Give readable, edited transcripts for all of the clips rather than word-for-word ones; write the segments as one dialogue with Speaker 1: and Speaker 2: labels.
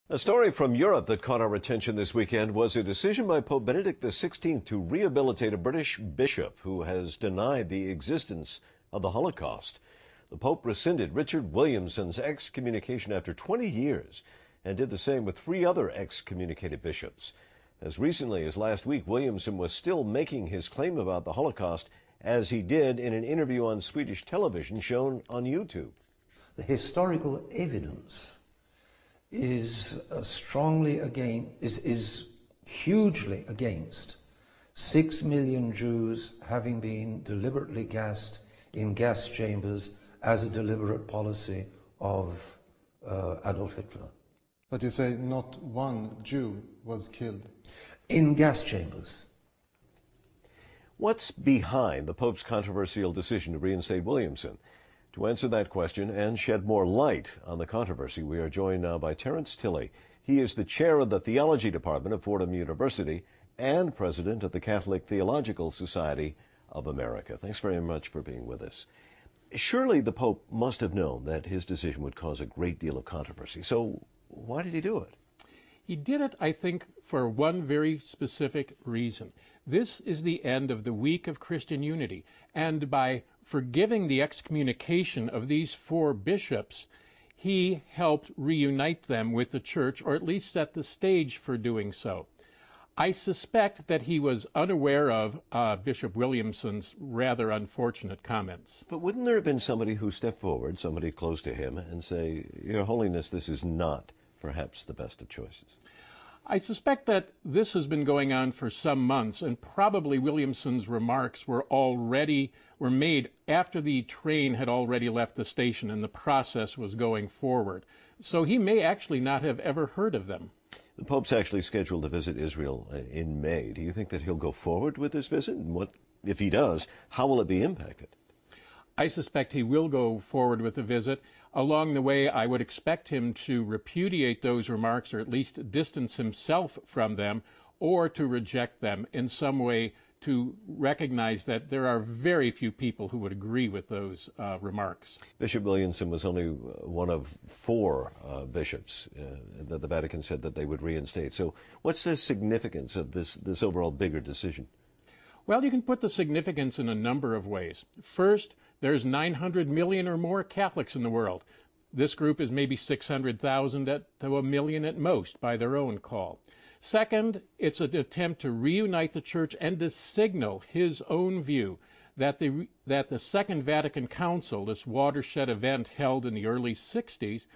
Speaker 1: A story from Europe that caught our attention this weekend was a decision by Pope Benedict XVI to rehabilitate a British bishop who has denied the existence of the Holocaust. The Pope rescinded Richard Williamson's excommunication after 20 years and did the same with 3 other excommunicated bishops. As recently as last week, Williamson was still making his claim about the Holocaust, as he did in an interview on Swedish television shown on YouTube.
Speaker 2: The historical evidence is hugely against 6 million Jews having been deliberately gassed in gas chambers as a deliberate policy of Adolf Hitler.
Speaker 3: But you say not one Jew was killed?
Speaker 2: In gas chambers.
Speaker 1: What's behind the Pope's controversial decision to reinstate Williamson? To answer that question and shed more light on the controversy, we are joined now by Terence Tilley. He is the chair of the Theology Department of Fordham University and president of the Catholic Theological Society of America. Thanks very much for being with us. Surely the Pope must have known that his decision would cause a great deal of controversy. So why did he do it?
Speaker 4: He did it, I think, for one very specific reason. This is the end of the week of Christian unity, and by forgiving the excommunication of these 4 bishops, he helped reunite them with the Church, or at least set the stage for doing so. I suspect that he was unaware of Bishop Williamson's rather unfortunate comments.
Speaker 1: But wouldn't there have been somebody who stepped forward, somebody close to him, and say, Your Holiness, this is not perhaps the best of choices?
Speaker 4: I suspect that this has been going on for some months, and probably Williamson's remarks were made after the train had already left the station and the process was going forward. So he may actually not have ever heard of them.
Speaker 1: The Pope's actually scheduled to visit Israel in May. Do you think that he'll go forward with this visit? And what, if he does, how will it be impacted?
Speaker 4: I suspect he will go forward with the visit. Along the way, I would expect him to repudiate those remarks, or at least distance himself from them, or to reject them in some way, to recognize that there are very few people who would agree with those remarks.
Speaker 1: Bishop Williamson was only one of 4 bishops that the Vatican said that they would reinstate. So what's the significance of this overall bigger decision?
Speaker 4: Well, you can put the significance in a number of ways. First, there's 900 million or more Catholics in the world. This group is maybe 600,000 to 1 million at most by their own call. Second, it's an attempt to reunite the Church and to signal his own view that the Second Vatican Council, this watershed event held in the early 60s,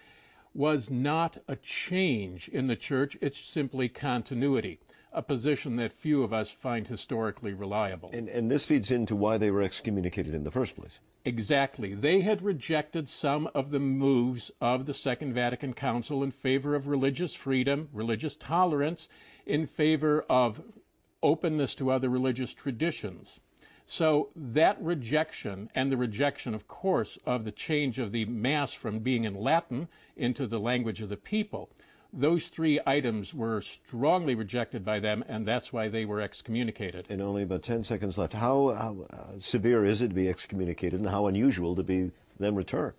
Speaker 4: was not a change in the Church, it's simply continuity, a position that few of us find historically reliable.
Speaker 1: And this feeds into why they were excommunicated in the first place.
Speaker 4: Exactly. They had rejected some of the moves of the Second Vatican Council in favor of religious freedom, religious tolerance, in favor of openness to other religious traditions. So that rejection, and the rejection, of course, of the change of the Mass from being in Latin into the language of the people, those 3 items were strongly rejected by them, and that's why they were excommunicated.
Speaker 1: And only about 10 seconds left. How severe is it to be excommunicated, and how unusual to be then returned?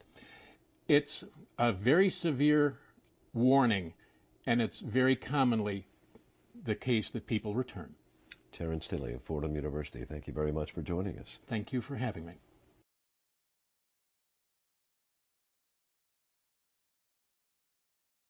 Speaker 4: It's a very severe warning, and it's very commonly the case that people return.
Speaker 1: Terence Tilley of Fordham University, thank you very much for joining us.
Speaker 4: Thank you for having me.